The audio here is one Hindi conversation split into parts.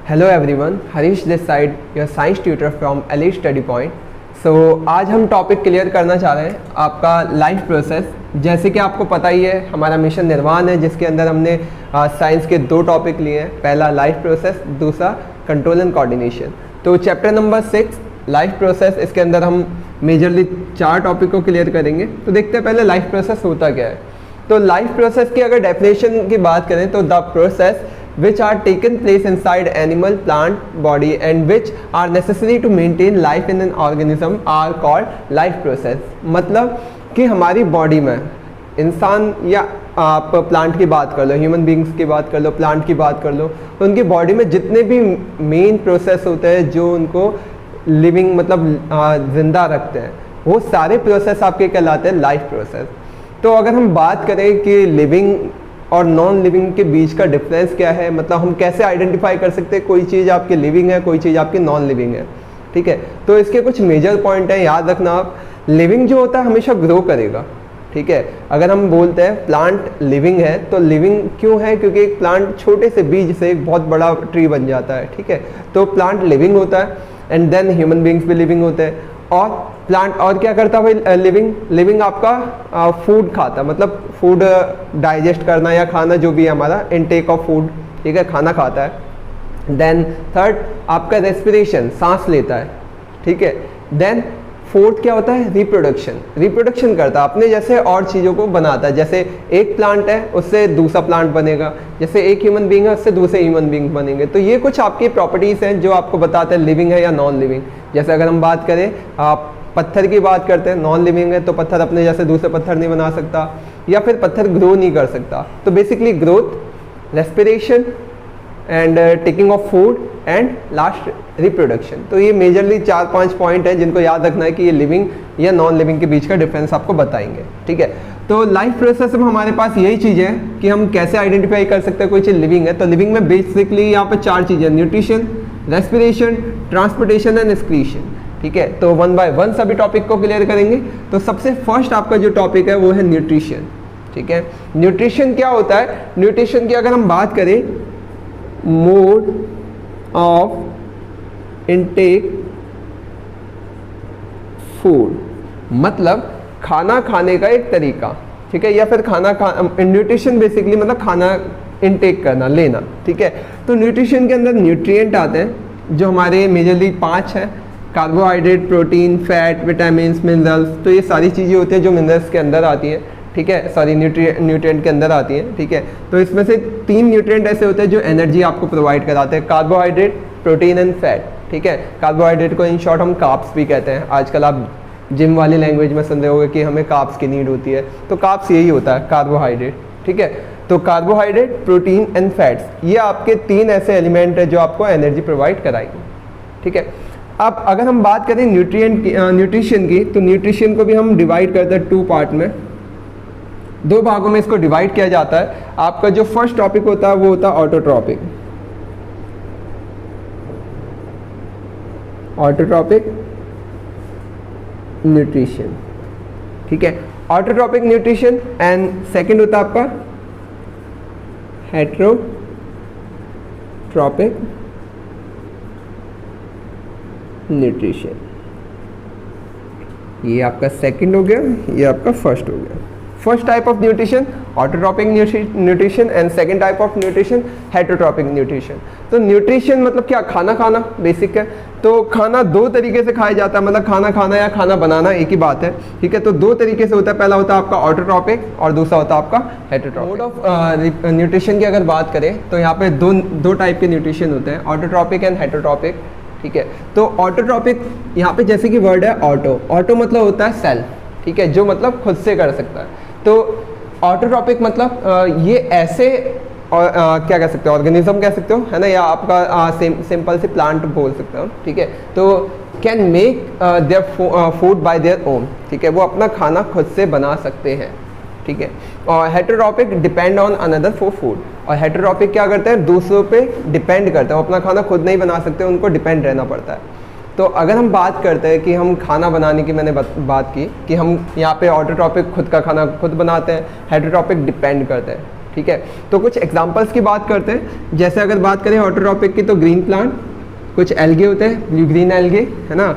Hello everyone, Harish this side your science tutor from elite study point. So आज हम टॉपिक क्लियर करना चाह रहे हैं आपका लाइफ प्रोसेस। जैसे कि आपको पता ही है, हमारा मिशन निर्वाण है जिसके अंदर हमने साइंस के दो टॉपिक लिए हैं, पहला लाइफ प्रोसेस, दूसरा कंट्रोल एंड कोऑर्डिनेशन। तो चैप्टर नंबर 6 लाइफ प्रोसेस, इसके अंदर हम मेजरली 4 टॉपिक को क्लियर करेंगे। तो देखते हैं पहले लाइफ प्रोसेस होता क्या है। तो लाइफ प्रोसेस की अगर डेफिनेशन की बात करें तो the process which are taken place inside animal plant body and which are necessary to maintain life in an organism are called life process। मतलब कि हमारी बॉडी में इंसान या आप प्लांट की बात कर लो, ह्यूमन बींग्स की बात कर लो, प्लांट की बात कर लो, तो उनकी बॉडी में जितने भी मेन प्रोसेस होते हैं जो उनको लिविंग मतलब जिंदा रखते हैं, वो सारे प्रोसेस आपके कहलाते हैं लाइफ प्रोसेस। तो अगर हम बात करें कि लिविंग और नॉन लिविंग के बीच का डिफरेंस क्या है, मतलब हम कैसे आइडेंटिफाई कर सकते हैं कोई चीज़ आपकी लिविंग है, कोई चीज़ आपकी नॉन लिविंग है, ठीक है। तो इसके कुछ मेजर पॉइंट हैं, याद रखना आप। लिविंग जो होता है हमेशा ग्रो करेगा, ठीक है। अगर हम बोलते हैं प्लांट लिविंग है तो लिविंग क्यों है, क्योंकि एक प्लांट छोटे से बीज से एक बहुत बड़ा ट्री बन जाता है, ठीक है। तो प्लांट लिविंग होता है एंड देन ह्यूमन बींग्स भी लिविंग होते हैं। और प्लांट और क्या करता है भाई, लिविंग आपका फूड खाता, मतलब फूड डाइजेस्ट करना या खाना जो भी है हमारा इनटेक ऑफ फूड, ठीक है, खाना खाता है। देन थर्ड आपका रेस्पिरेशन, सांस लेता है, ठीक है। देन फोर्थ क्या होता है, रिप्रोडक्शन करता है, अपने जैसे और चीज़ों को बनाता है। जैसे एक प्लांट है उससे दूसरा प्लांट बनेगा, जैसे एक ह्यूमन बींग है उससे दूसरे ह्यूमन बींग बनेंगे। तो ये कुछ आपकी प्रॉपर्टीज़ हैं जो आपको बताते हैं लिविंग है या नॉन लिविंग। जैसे अगर हम बात करें, आप पत्थर की बात करते हैं, नॉन लिविंग है तो पत्थर अपने जैसे दूसरे पत्थर नहीं बना सकता, या फिर पत्थर ग्रो नहीं कर सकता। तो basically growth, respiration and taking of food and last reproduction. तो ये मेजरली 4-5 पॉइंट हैं जिनको याद रखना है कि ये लिविंग या नॉन लिविंग के बीच का डिफरेंस आपको बताएंगे, ठीक है। तो लाइफ प्रोसेस में हमारे पास यही चीज़ है कि हम कैसे आइडेंटिफाई कर सकते हैं कोई चीज़ लिविंग है। तो लिविंग में बेसिकली यहाँ पे 4 चीज़ें, nutrition, respiration, transportation and excretion, ठीक है। तो 1 बाय 1 सभी टॉपिक को क्लियर करेंगे। तो सबसे फर्स्ट आपका जो टॉपिक है वो है न्यूट्रिशन, ठीक है। न्यूट्रिशन क्या होता है, न्यूट्रिशन की अगर हम बात करें, मोड ऑफ इनटेक फूड, मतलब खाना खाने का एक तरीका, ठीक है, या फिर न्यूट्रिशन बेसिकली मतलब खाना इनटेक करना, लेना, ठीक है। तो न्यूट्रिशन के अंदर न्यूट्रिएंट आते हैं जो हमारे मेजरली 5 हैं, carbohydrate, protein, fat, vitamin, minerals. तो ये सारी चीज़ें होती हैं जो मिनरल्स के अंदर आती हैं, ठीक है, सॉरी न्यूट्रिएंट के अंदर आती हैं, ठीक है। तो इसमें से 3 न्यूट्रिएंट ऐसे होते हैं जो एनर्जी आपको प्रोवाइड कराते हैं, कार्बोहाइड्रेट, प्रोटीन एंड फैट, ठीक है। कार्बोहाइड्रेट को इन शॉर्ट हम कार्ब्स भी कहते हैं। आजकल आप जिम वाली लैंग्वेज में सुन रहे होंगे कि हमें कार्ब्स की नीड होती है, तो कार्ब्स यही होता है, कार्बोहाइड्रेट, ठीक है। तो कार्बोहाइड्रेट, प्रोटीन एंड फैट्स, ये आपके 3 ऐसे एलिमेंट हैं जो आपको एनर्जी प्रोवाइड कराएंगे, ठीक है। अब अगर हम बात करें न्यूट्रिशन की, तो न्यूट्रिशन को भी हम डिवाइड करते हैं 2 पार्ट में, 2 भागों में इसको डिवाइड किया जाता है। आपका जो फर्स्ट टॉपिक होता है वो होता है ऑटोट्रॉपिक न्यूट्रिशन, ठीक है, ऑटोट्रॉपिक न्यूट्रिशन। एंड सेकंड होता है आपका हेटेरोट्रॉपिक न्यूट्रिशन। ये आपका सेकंड हो गया, ये आपका फर्स्ट हो गया। First type of nutrition autotrophic nutrition and second type of nutrition heterotrophic nutrition. तो न्यूट्रिशन मतलब क्या, खाना खाना बेसिक है। तो खाना 2 तरीके से खाया जाता है, मतलब खाना खाना या खाना बनाना एक ही बात है, ठीक है। तो 2 तरीके से होता है, पहला होता है आपका ऑटोट्रॉपिक और दूसरा होता है आपका हेटेरोट्रॉपिक। मोड ऑफ न्यूट्रिशन की अगर बात करें तो यहाँ पे दो टाइप के न्यूट्रिशन होते हैं, ऑटोट्रॉपिक एंड हेटेरोट्रॉपिक, ठीक है। तो ऑटोट्रॉपिक यहाँ पे जैसे कि वर्ड है ऑटो मतलब होता है सेल्फ, ठीक है, जो मतलब खुद से कर सकता है। तो ऑटोट्रॉपिक मतलब ये ऐसे क्या कह सकते हो, ऑर्गेनिज्म कह सकते हो, है ना, या आपका सिंपल से प्लांट बोल सकते हो, ठीक है। तो can make their food by their own, ठीक है, वो अपना खाना खुद से बना सकते हैं, ठीक है। और heterotrophic depend on another for food, और हेटेरोट्रॉपिक क्या करते हैं, दूसरों पे डिपेंड करते हैं, वो अपना खाना खुद नहीं बना सकते, उनको डिपेंड रहना पड़ता है। तो अगर हम बात करते हैं कि हम खाना बनाने की, मैंने बात की कि हम यहाँ पे ऑटोट्रॉपिक खुद का खाना खुद बनाते हैं, हेटेरोट्रॉपिक डिपेंड करते हैं, ठीक है। तो कुछ एग्जांपल्स की बात करते हैं। जैसे अगर बात करें ऑटोट्रॉपिक की, तो ग्रीन प्लांट, कुछ एल्गे होते हैं, ब्लू ग्रीन एल्गे, है ना।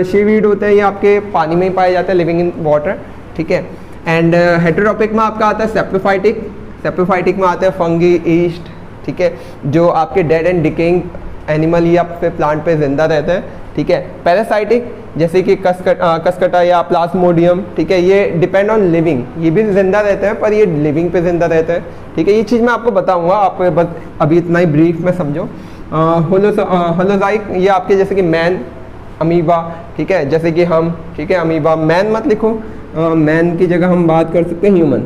शीवीड होते हैं, ये आपके पानी में ही पाए जाते हैं, लिविंग इन वाटर, ठीक है। एंड हेटेरोट्रॉपिक में आपका आता है सेप्रोफाइटिक, सेप्रोफाइटिक में आते हैं फंगी, ईस्ट, ठीक है, जो आपके डेड एंड डिकेइंग एनिमल या फिर प्लांट पे जिंदा रहते हैं, ठीक है। पैरासाइटिक जैसे कि कसकटा या प्लाज्मोडियम, ठीक है, ये डिपेंड ऑन लिविंग, ये भी जिंदा रहते हैं पर ये लिविंग पे जिंदा रहते हैं, ठीक है। ये चीज़ मैं आपको बताऊंगा, आप बस अभी इतना ही ब्रीफ में समझो। होलोजाइक ये आपके जैसे कि मैन, अमीबा, ठीक है, जैसे कि हम, ठीक है, अमीबा, मैन मत लिखो, मैन की जगह हम बात कर सकते हैं ह्यूमन,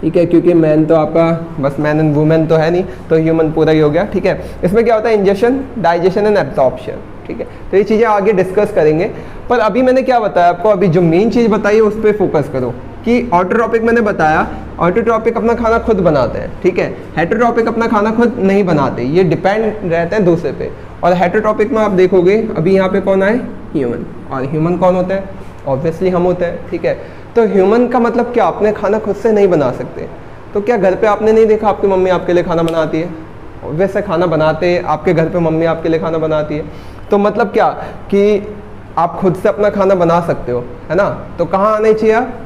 ठीक है, क्योंकि मैन तो आपका बस मैन एंड वुमेन तो है नहीं, तो ह्यूमन पूरा ही हो गया, ठीक है। इसमें क्या होता है, इंजेक्शन, डाइजेशन एंड एब्जॉर्प्शन, ठीक है। तो ये चीज़ें आगे डिस्कस करेंगे, पर अभी मैंने क्या बताया आपको, अभी जो मेन चीज़ बताई है उस पर फोकस करो कि ऑटोट्रॉपिक मैंने बताया, ऑटोट्रॉपिक अपना खाना खुद बनाते हैं, ठीक है। हेटेरोट्रॉपिक अपना खाना खुद नहीं बनाते, ये डिपेंड रहते हैं दूसरे पे। और हेटेरोट्रॉपिक में आप देखोगे अभी यहाँ पे कौन आए, ह्यूमन, और ह्यूमन कौन होता है, ऑब्वियसली हम होते हैं, ठीक है। तो ह्यूमन का मतलब क्या, अपने खाना खुद से नहीं बना सकते। तो क्या घर पे आपने नहीं देखा आपकी मम्मी आपके लिए खाना बनाती है, वैसे खाना बनाते आपके घर पे मम्मी आपके लिए खाना बनाती है। तो मतलब क्या कि आप खुद से अपना खाना बना सकते हो, है ना। तो कहाँ आने चाहिए आप,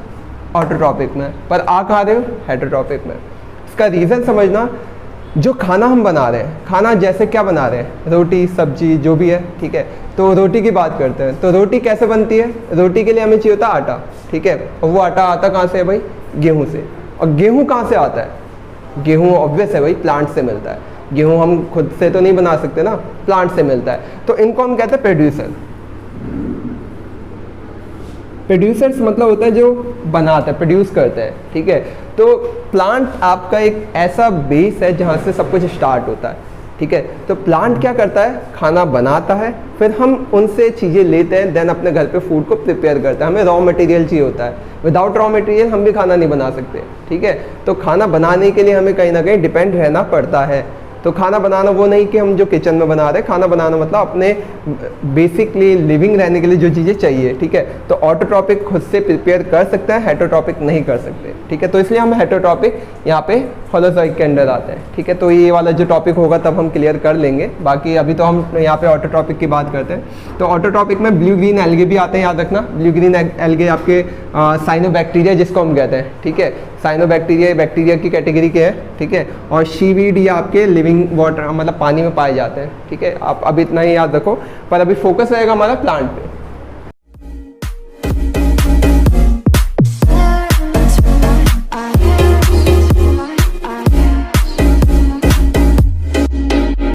ऑटोट्रॉपिक में, पर आ कहाँ रहे हो, हेटेरोट्रॉपिक में। इसका रीज़न समझना, जो खाना हम बना रहे हैं, खाना जैसे क्या बना रहे हैं, रोटी, सब्जी, जो भी है, ठीक है। तो रोटी की बात करते हैं, तो रोटी कैसे बनती है, रोटी के लिए हमें चाहिए होता है आटा, ठीक है। और वो आटा आता कहाँ से है भाई, गेहूँ से। और गेहूँ कहाँ से आता है, गेहूँ ऑब्वियस है भाई, प्लांट से मिलता है। गेहूँ हम खुद से तो नहीं बना सकते ना, प्लांट से मिलता है। तो इनको हम कहते हैं प्रोड्यूसर। प्रोड्यूसर्स मतलब होता है जो बनाता है, प्रोड्यूस करते हैं, ठीक है। तो प्लांट आपका एक ऐसा बेस है जहाँ से सब कुछ स्टार्ट होता है, ठीक है। तो प्लांट क्या करता है, खाना बनाता है, फिर हम उनसे चीज़ें लेते हैं, देन अपने घर पे फूड को प्रिपेयर करते हैं। हमें रॉ मटेरियल चाहिए होता है, विदाउट रॉ मटेरियल हम भी खाना नहीं बना सकते, ठीक है। तो खाना बनाने के लिए हमें कहीं ना कहीं डिपेंड रहना पड़ता है। तो खाना बनाना वो नहीं कि हम जो किचन में बना रहे हैं, खाना बनाना मतलब अपने बेसिकली लिविंग रहने के लिए जो चीज़ें चाहिए, ठीक है। तो ऑटोट्रॉपिक खुद से प्रिपेयर कर सकते हैं, हेटेरोट्रॉपिक नहीं कर सकते, ठीक है। तो इसलिए हम हेटेरोट्रॉपिक यहाँ पे होलोजोइक के अंडर आते हैं, ठीक है। तो ये वाला जो टॉपिक होगा तब हम क्लियर कर लेंगे, बाकी अभी तो हम यहाँ पे ऑटोट्रॉपिक की बात करते हैं। तो ऑटोट्रॉपिक में ब्लू ग्रीन एल्गे भी आते हैं, याद रखना। ब्लू ग्रीन एल्गे आपके साइनोबैक्टीरिया जिसको हम कहते हैं, ठीक है। साइनोबैक्टीरिया बैक्टीरिया की कैटेगरी के है, ठीक है। और शीवीड ये आपके लिविंग वाटर मतलब पानी में पाए जाते हैं, ठीक है। आप अभी इतना ही याद रखो, पर अभी फोकस रहेगा हमारा प्लांट पे।